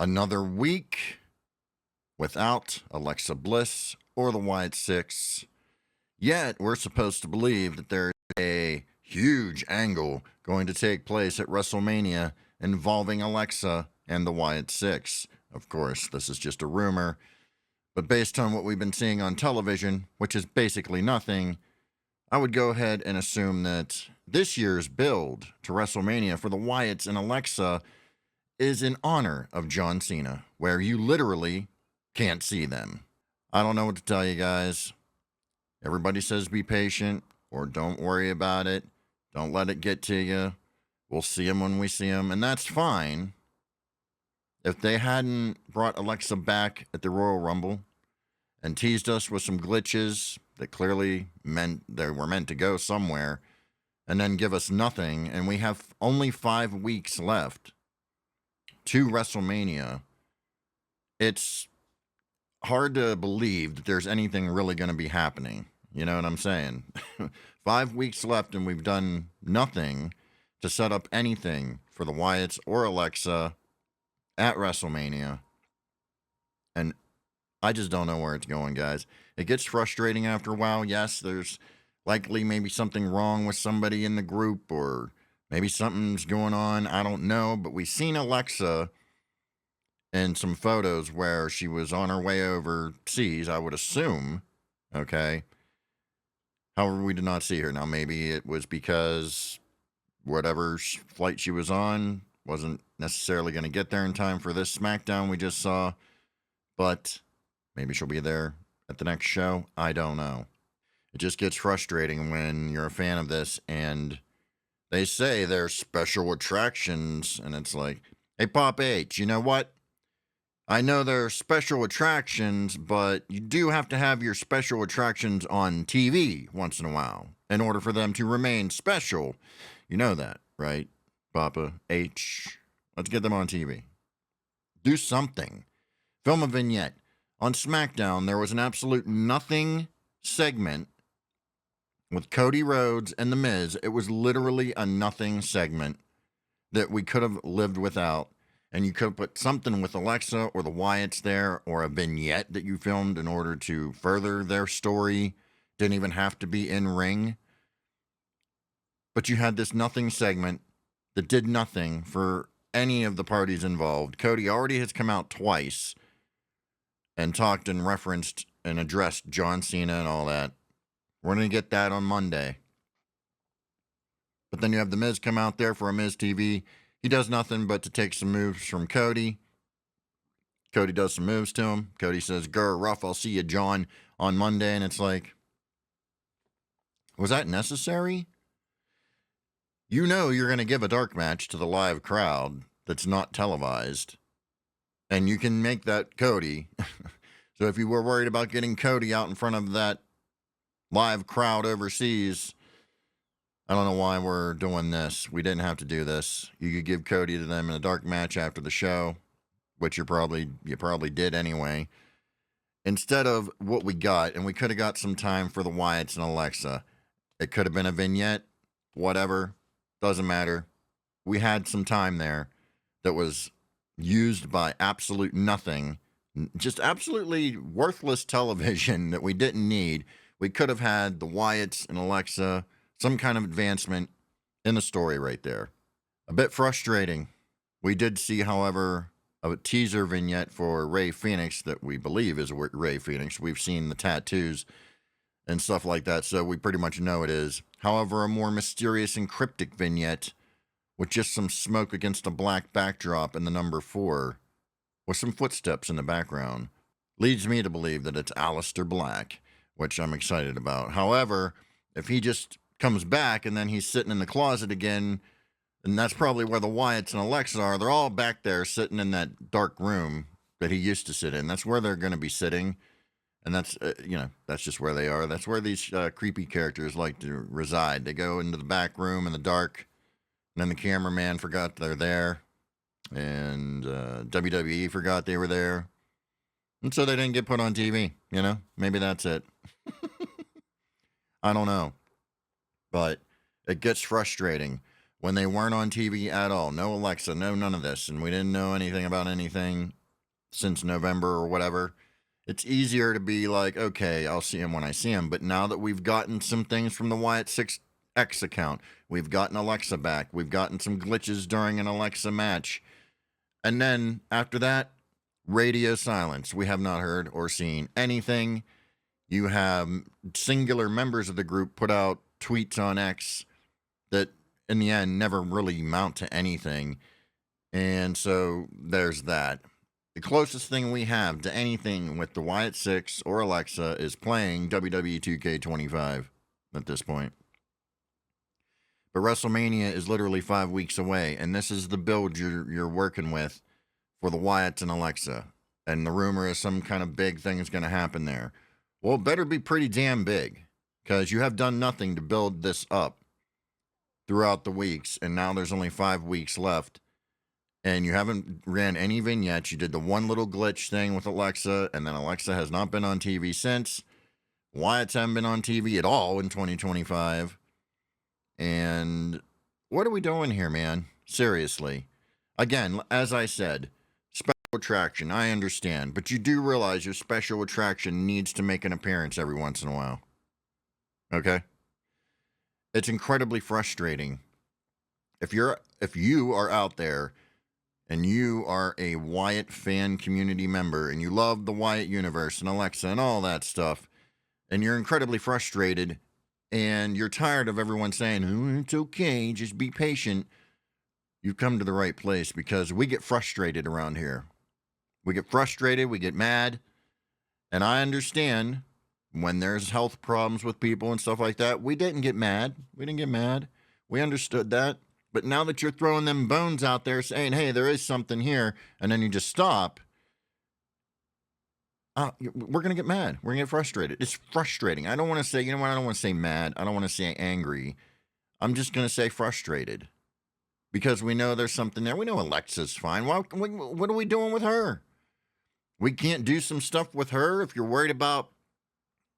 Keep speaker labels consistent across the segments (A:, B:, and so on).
A: Another week without Alexa Bliss or the Wyatt Six. Yet we're supposed to believe that there's a huge angle going to take place at WrestleMania involving Alexa and the Wyatt Six. Of course, this is just a rumor, but based on what we've been seeing on television, which is basically nothing, I would go ahead and assume that this year's build to WrestleMania for the Wyatts and Alexa is in honor of John Cena, where you literally can't see them. I don't know what to tell you guys. Everybody says be patient or don't worry about it. Don't let it get to you. We'll see them when we see them, and that's fine. If they hadn't brought Alexa back at the Royal Rumble and teased us with some glitches that clearly meant they were meant to go somewhere, and then give us nothing, and we have only 5 weeks left to WrestleMania, it's hard to believe that there's anything really going to be happening. You know what I'm saying? 5 weeks left, and we've done nothing to set up anything for the Wyatts or Alexa at WrestleMania. And I just don't know where it's going, guys. It gets frustrating after a while. Yes, there's likely maybe something wrong with somebody in the group, or maybe something's going on. I don't know. But we've seen Alexa in some photos where she was on her way overseas, I would assume. Okay. However, we did not see her. Now, maybe it was because whatever flight she was on wasn't necessarily going to get there in time for this SmackDown we just saw. But maybe she'll be there at the next show. I don't know. It just gets frustrating when you're a fan of this and they say there's special attractions. And it's like, hey, Pop H, you know what? I know there are special attractions, but you do have to have your special attractions on TV once in a while in order for them to remain special. You know that, right, Papa H? Let's get them on TV. Do something. Film a vignette. On SmackDown, there was an absolute nothing segment with Cody Rhodes and The Miz. It was literally a nothing segment that we could have lived without. And you could have put something with Alexa or the Wyatts there, or a vignette that you filmed in order to further their story. Didn't even have to be in ring. But you had this nothing segment that did nothing for any of the parties involved. Cody already has come out twice and talked and referenced and addressed John Cena and all that. We're going to get that on Monday. But then you have The Miz come out there for a Miz TV. He does nothing but to take some moves from Cody. Cody does some moves to him. Cody says, "Grr, rough, I'll see you, John," on Monday. And it's like, was that necessary? You know you're going to give a dark match to the live crowd that's not televised. And you can make that Cody. So if you were worried about getting Cody out in front of that live crowd overseas, I don't know why we're doing this. We didn't have to do this. You could give Cody to them in a dark match after the show, which you probably did anyway. Instead of what we got, and we could have got some time for the Wyatts and Alexa. It could have been a vignette, whatever, doesn't matter. We had some time there that was used by absolute nothing, just absolutely worthless television that we didn't need. We could have had the Wyatts and Alexa, some kind of advancement in the story right there. A bit frustrating. We did see, however, a teaser vignette for Rey Fenix that we believe is Rey Fenix. We've seen the tattoos and stuff like that, so we pretty much know it is. However, a more mysterious and cryptic vignette with just some smoke against a black backdrop and the number 4 with some footsteps in the background leads me to believe that it's Aleister Black, which I'm excited about. However, if he just comes back and then he's sitting in the closet again, and that's probably where the Wyatts and Alexa are. They're all back there sitting in that dark room that he used to sit in. That's where they're going to be sitting. And that's, that's just where they are. That's where these creepy characters like to reside. They go into the back room in the dark, and then the cameraman forgot they're there, and WWE forgot they were there. And so they didn't get put on TV, Maybe that's it. I don't know. But it gets frustrating when they weren't on TV at all. No Alexa, no none of this. And we didn't know anything about anything since November or whatever. It's easier to be like, okay, I'll see him when I see him. But now that we've gotten some things from the Wyatt 6X account, we've gotten Alexa back, we've gotten some glitches during an Alexa match. And then after that, radio silence. We have not heard or seen anything. You have singular members of the group put out tweets on X that in the end never really amount to anything. And so there's that. The closest thing we have to anything with the Wyatt 6 or Alexa is playing WWE 2K25 at this point. But WrestleMania is literally 5 weeks away, and this is the build you're working with for the Wyatts and Alexa. And the rumor is some kind of big thing is going to happen there. Well, it better be pretty damn big, because you have done nothing to build this up throughout the weeks, and now there's only 5 weeks left, and you haven't ran any vignettes. You did the one little glitch thing with Alexa, and then Alexa has not been on TV since. Wyatts haven't been on TV at all in 2025. And what are we doing here, man? Seriously. Again, as I said, special attraction, I understand, but you do realize your special attraction needs to make an appearance every once in a while. Okay? It's incredibly frustrating. If you are out there and you are a Wyatt fan community member and you love the Wyatt universe and Alexa and all that stuff, and you're incredibly frustrated and you're tired of everyone saying, oh, it's okay, just be patient, you've come to the right place, because we get frustrated around here. We get frustrated, we get mad, and I understand when there's health problems with people and stuff like that. We didn't get mad. We understood that. But now that you're throwing them bones out there saying, hey, there is something here, and then you just stop, we're going to get mad. We're going to get frustrated. It's frustrating. I don't want to say, you know what? I don't want to say mad. I don't want to say angry. I'm just going to say frustrated, because we know there's something there. We know Alexa's fine. What are we doing with her? We can't do some stuff with her if you're worried about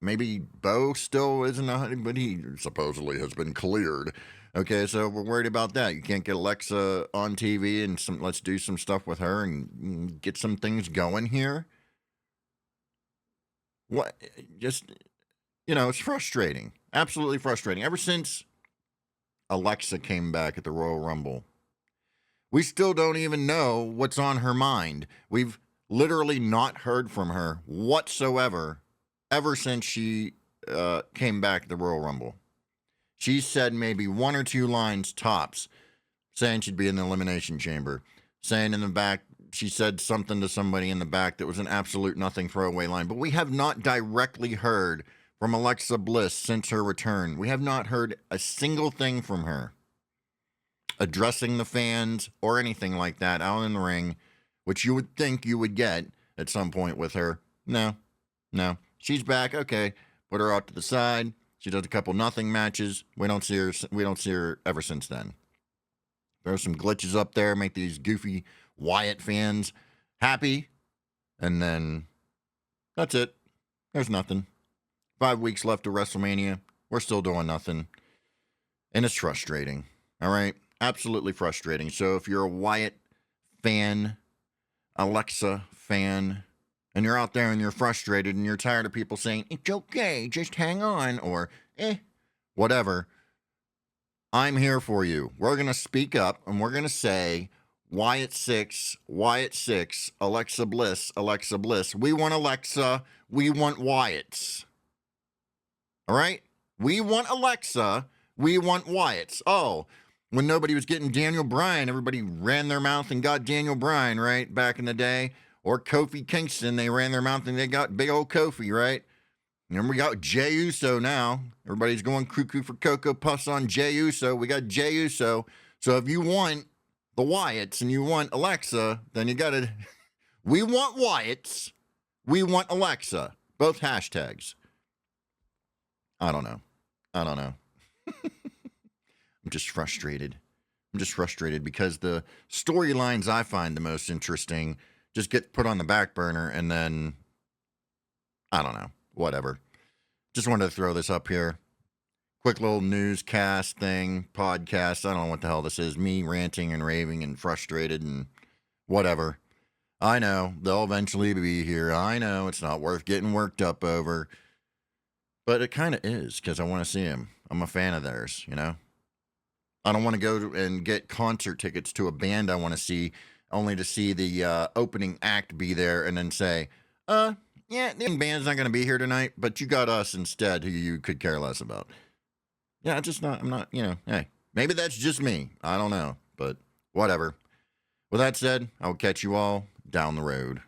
A: maybe Bo still isn't, but he supposedly has been cleared. Okay, so we're worried about that. You can't get Alexa on TV and let's do some stuff with her and get some things going here. What? Just, it's frustrating. Absolutely frustrating. Ever since Alexa came back at the Royal Rumble, we still don't even know what's on her mind. We've literally not heard from her whatsoever ever since she came back at the Royal Rumble. She said maybe one or two lines tops, saying she'd be in the Elimination Chamber, saying in the back, she said something to somebody in the back that was an absolute nothing throwaway line. But we have not directly heard from Alexa Bliss since her return. We have not heard a single thing from her addressing the fans or anything like that out in the ring, which you would think you would get at some point with her. No. She's back. Okay. Put her out to the side. She does a couple nothing matches. We don't see her ever since then. There's some glitches up there, make these goofy Wyatt fans happy, and then that's it. There's nothing. 5 weeks left to WrestleMania. We're still doing nothing. And it's frustrating. All right? Absolutely frustrating. So if you're a Wyatt fan, Alexa fan, and you're out there and you're frustrated and you're tired of people saying, it's okay, just hang on, or whatever, I'm here for you. We're going to speak up and we're going to say, Wyatt 6, Alexa Bliss. We want Alexa. We want Wyatts. All right? We want Alexa. We want Wyatts. Oh, when nobody was getting Daniel Bryan, everybody ran their mouth and got Daniel Bryan, right? Back in the day. Or Kofi Kingston, they ran their mouth and they got big old Kofi, right? And we got Jey Uso now. Everybody's going cuckoo for Cocoa Puffs on Jey Uso. We got Jey Uso. So if you want the Wyatts and you want Alexa, then you got to... We want Wyatts. We want Alexa. Both hashtags. I don't know. I'm just frustrated. Because the storylines I find the most interesting just get put on the back burner, and then, I don't know, whatever. Just wanted to throw this up here. quick little newscast thing, podcast. I don't know what the hell this is. Me ranting and raving and frustrated and whatever. I know they'll eventually be here. I know it's not worth getting worked up over, but it kind of is because I want to see them. I'm a fan of theirs, you know? I don't want to go and get concert tickets to a band I want to see only to see the opening act be there and then say, yeah, the band's not going to be here tonight, but you got us instead who you could care less about. Yeah, I'm not, hey, maybe that's just me. I don't know, but whatever. With that said, I'll catch you all down the road.